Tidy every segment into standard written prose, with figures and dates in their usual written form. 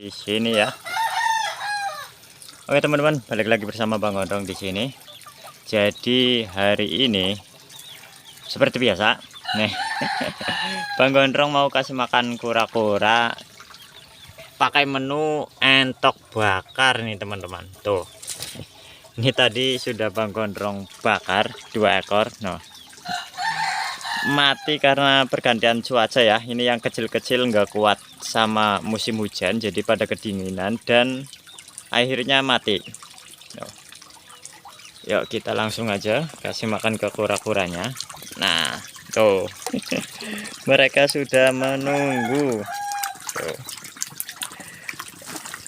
Di sini ya. Oke teman-teman, balik lagi bersama Bang Gondrong di sini. Jadi hari ini seperti biasa, nih Bang Gondrong mau kasih makan kura-kura pakai menu entok bakar nih teman-teman. Tuh, ini tadi sudah Bang Gondrong bakar 2 ekor. No, mati karena pergantian cuaca ya. Ini yang kecil-kecil nggak kuat sama musim hujan, jadi pada kedinginan dan akhirnya mati. Yuk kita langsung aja kasih makan ke kura-kuranya. Nah tuh mereka sudah menunggu. Tuh,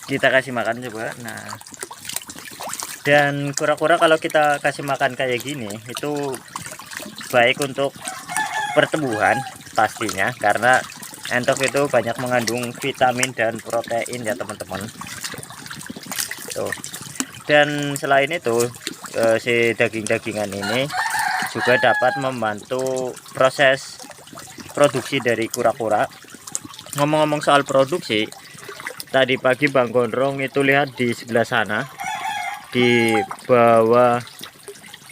kita kasih makan coba. Nah, dan kura-kura kalau kita kasih makan kayak gini itu baik untuk pertumbuhan pastinya, karena entok itu banyak mengandung vitamin dan protein ya teman-teman. Tuh, dan selain itu si daging-dagingan ini juga dapat membantu proses produksi dari kura-kura. Ngomong-ngomong soal produksi, tadi pagi Bang Gondrong itu lihat di sebelah sana, di bawah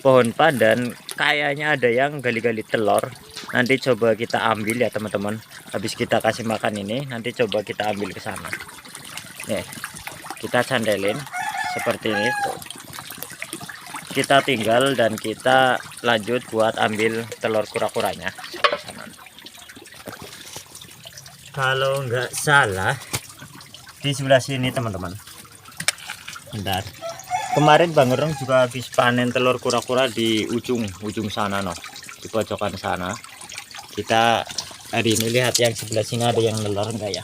pohon pandan kayaknya ada yang gali-gali telur. Nanti coba kita ambil ya teman-teman. Habis kita kasih makan ini, nanti coba kita ambil ke sana. Nih, kita candelin seperti ini tuh. Kita tinggal dan kita lanjut buat ambil telur kura-kuranya. Kalau nggak salah di sebelah sini teman-teman. Bentar. Kemarin Bang Gondrong juga habis panen telur kura-kura di ujung sana no, di pojokan sana. Kita hari ini lihat yang sebelah sini ada yang nelor enggak ya?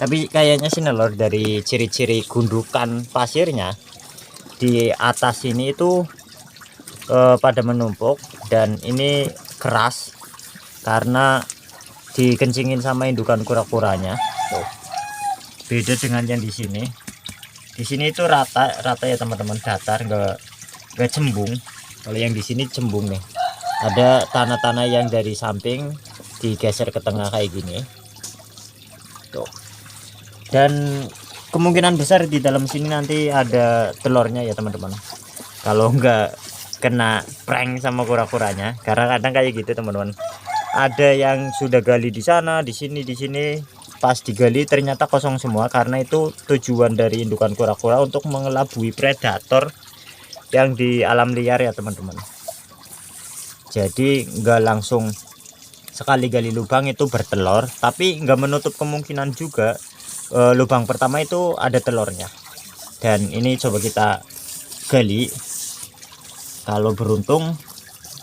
Tapi kayaknya sih nelor. Dari ciri-ciri gundukan pasirnya di atas ini itu pada menumpuk, dan ini keras karena dikencingin sama indukan kura-kuranya. Tuh, beda dengan yang di sini. Di sini itu rata ya teman-teman, datar, nggak cembung. Kalau yang di sini cembung nih. Ada tanah-tanah yang dari samping digeser ke tengah kayak gini. Tuh. Dan kemungkinan besar di dalam sini nanti ada telurnya ya teman-teman. Kalau nggak kena prank sama kura-kuranya, karena kadang kayak gitu teman-teman. Ada yang sudah gali di sana, di sini, pas digali ternyata kosong semua, karena itu tujuan dari indukan kura-kura untuk mengelabui predator yang di alam liar ya teman-teman. Jadi nggak langsung sekali gali lubang itu bertelur, tapi nggak menutup kemungkinan juga lubang pertama itu ada telurnya. Dan ini coba kita gali, kalau beruntung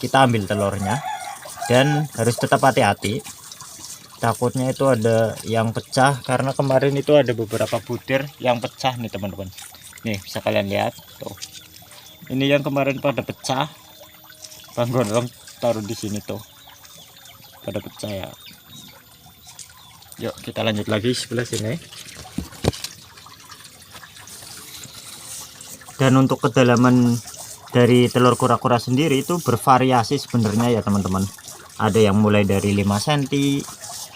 kita ambil telurnya, dan harus tetap hati-hati, takutnya itu ada yang pecah, karena kemarin itu ada beberapa butir yang pecah nih teman-teman. Nih bisa kalian lihat tuh, ini yang kemarin pada pecah. Bang Gondrong taruh di sini tuh pada pecah ya. Yuk kita lanjut lagi sebelah sini. Dan untuk kedalaman dari telur kura-kura sendiri itu bervariasi sebenarnya ya teman-teman. Ada yang mulai dari 5 cm,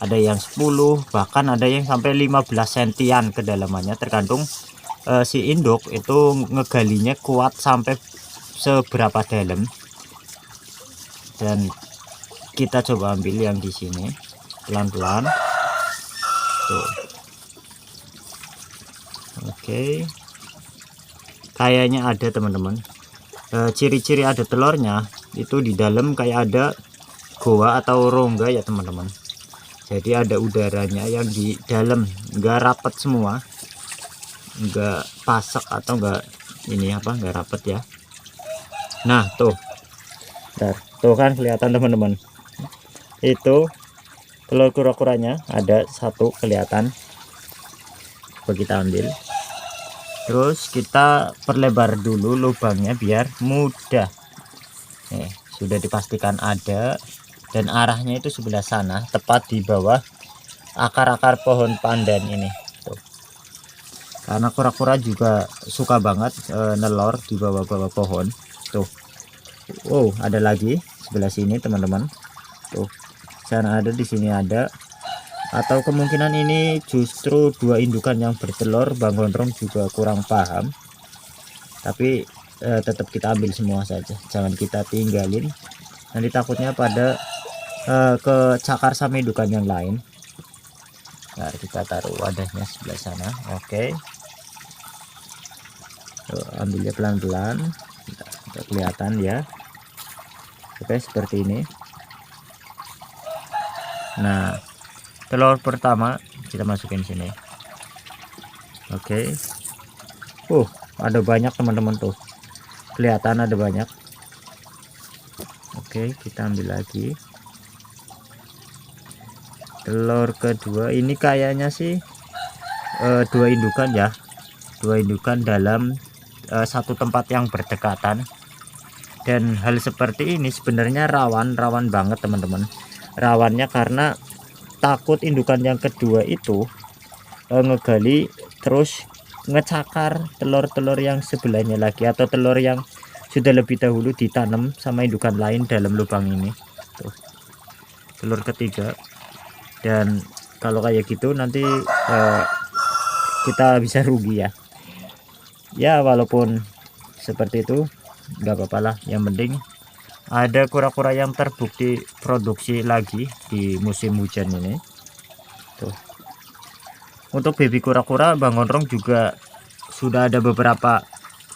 ada yang 10, bahkan ada yang sampai 15 sentian kedalamannya, tergantung si induk itu ngegalinya kuat sampai seberapa dalam. Dan kita coba ambil yang di sini pelan-pelan tuh. Oke, kayaknya ada teman-teman. Ciri-ciri ada telurnya itu di dalam kayak ada goa atau rongga ya teman-teman. Jadi ada udaranya yang di dalam, enggak rapat semua, enggak pasak atau enggak ini apa, enggak rapat ya. Nah tuh, tuh kan kelihatan teman-teman, itu telur kura-kuranya ada satu kelihatan. Coba kita ambil, terus kita perlebar dulu lubangnya biar mudah. Nih sudah dipastikan ada, dan arahnya itu sebelah sana, tepat di bawah akar-akar pohon pandan ini tuh. Karena kura-kura juga suka banget nelor di bawah-bawah pohon tuh. Wow, ada lagi sebelah sini teman-teman tuh. Sana ada, di sini ada, atau kemungkinan ini justru dua indukan yang bertelur. Bang Gondrong juga kurang paham, tapi tetap kita ambil semua saja, jangan kita tinggalin, nanti takutnya pada kecakar sama indukan yang lain. Nah, kita taruh wadahnya sebelah sana. Oke, ambilnya pelan-pelan, tidak kelihatan ya. Oke, seperti ini. Nah, telur pertama kita masukin sini. Oke, ada banyak teman-teman, tuh kelihatan ada banyak. Oke, kita ambil lagi telur kedua. Ini kayaknya sih dua indukan ya, dua indukan dalam satu tempat yang berdekatan. Dan hal seperti ini sebenarnya rawan banget teman-teman. Rawannya karena takut indukan yang kedua itu ngegali terus ngecakar telur-telur yang sebelahnya lagi, atau telur yang sudah lebih dahulu ditanam sama indukan lain dalam lubang ini. Tuh, telur ketiga. Dan kalau kayak gitu nanti kita bisa rugi ya. Ya walaupun seperti itu nggak apa-apa lah, yang penting ada kura-kura yang terbukti produksi lagi di musim hujan ini. Tuh, untuk baby kura-kura Bang Gondrong juga sudah ada beberapa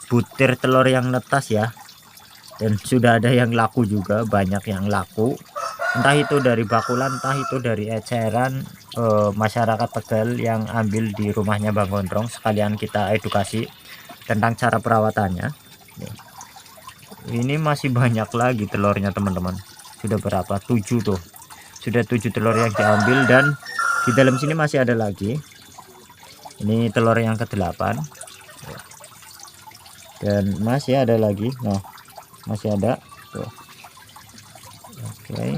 butir telur yang netas ya, dan sudah ada yang laku juga, banyak yang laku, entah itu dari bakulan, entah itu dari eceran masyarakat Tegal yang ambil di rumahnya Bang Gondrong. Sekalian kita edukasi tentang cara perawatannya. Nih, ini masih banyak lagi telurnya teman-teman. Sudah berapa? 7 tuh, sudah 7 telur yang diambil, dan di dalam sini masih ada lagi. Ini telur yang ke-8 dan masih ada lagi. Nah, masih ada tuh. Oke,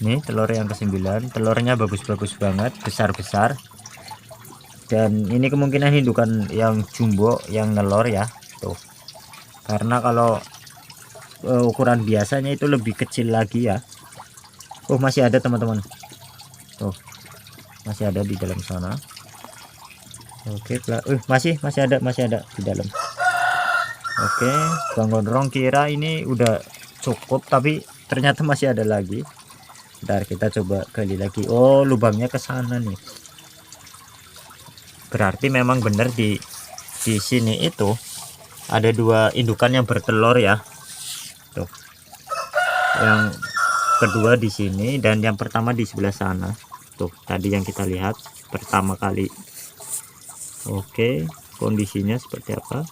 ini telur yang ke-9. Telurnya bagus-bagus banget, besar-besar, dan ini kemungkinan indukan yang jumbo yang nelor ya. Tuh, karena kalau ukuran biasanya itu lebih kecil lagi ya. Masih ada teman-teman, tuh masih ada di dalam sana. Oke, masih ada di dalam. Oke, Bang Gondrong kira ini udah cukup, tapi ternyata masih ada lagi. Bentar, kita coba gali lagi. Lubangnya ke sana nih. Berarti memang benar di sini itu ada dua indukan yang bertelur ya. Tuh, yang kedua di sini dan yang pertama di sebelah sana. Tuh, tadi yang kita lihat pertama kali. Oke, kondisinya seperti apa?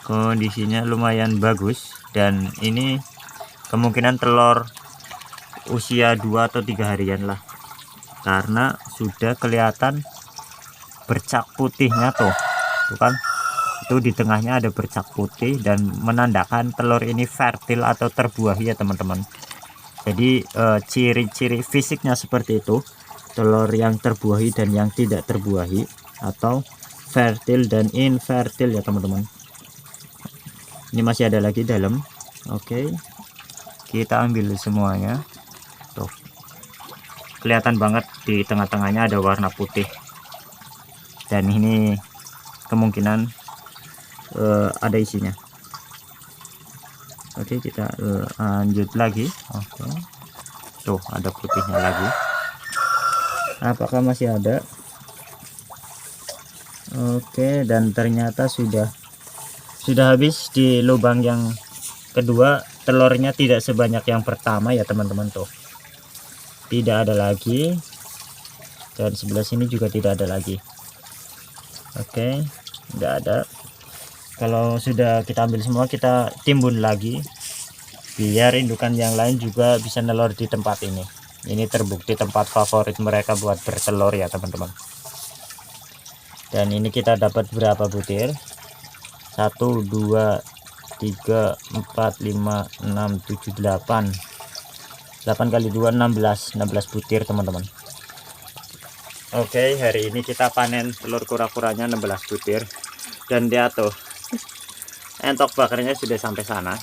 Kondisinya lumayan bagus, dan ini kemungkinan telur usia 2 atau 3 harian lah, karena sudah kelihatan bercak putihnya tuh kan, itu di tengahnya ada bercak putih dan menandakan telur ini fertil atau terbuahi ya teman-teman. Jadi ciri-ciri fisiknya seperti itu, telur yang terbuahi dan yang tidak terbuahi, atau fertil dan infertil ya teman-teman. Ini masih ada lagi dalam. Oke, kita ambil semuanya. Tuh, kelihatan banget di tengah-tengahnya ada warna putih, dan ini kemungkinan ada isinya. Oke, kita lanjut lagi. Oke, tuh ada putihnya lagi. Apakah masih ada? Oke, dan ternyata sudah habis di lubang yang kedua. Telurnya tidak sebanyak yang pertama ya teman-teman. Tuh, tidak ada lagi, dan sebelah sini juga tidak ada lagi. Oke, tidak ada. Kalau sudah kita ambil semua, kita timbun lagi biar indukan yang lain juga bisa nelor di tempat ini. Ini terbukti tempat favorit mereka buat bertelur ya teman-teman. Dan ini kita dapat berapa butir? 1 2 3 4 5 6 7 8 kali 2 16 butir teman-teman. Oke, hari ini kita panen telur kura-kuranya 16 butir, dan dia tuh entok bakarnya sudah sampai sana.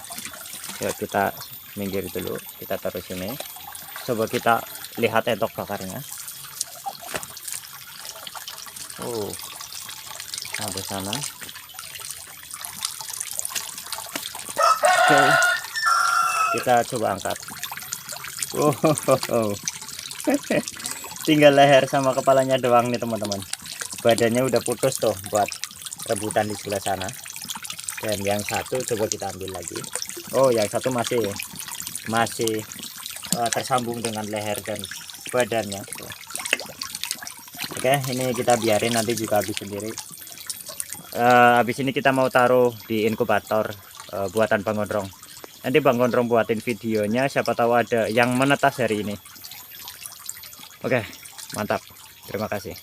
Ya, kita minggir dulu, kita taruh sini. Coba kita lihat entok bakarnya. Oh, sampai sana. Oke, kita coba angkat. Oh, tinggal leher sama kepalanya doang nih teman-teman. Badannya udah putus tuh buat rebutan di sebelah sana. Dan yang satu coba kita ambil lagi. Oh, yang satu masih tersambung dengan leher dan badannya. Oke, ini kita biarin, nanti juga habis sendiri. Habis ini kita mau taruh di inkubator buatan Bang Gondrong. Nanti Bang Gondrong buatin videonya, siapa tahu ada yang menetas hari ini. Oke, mantap. Terima kasih.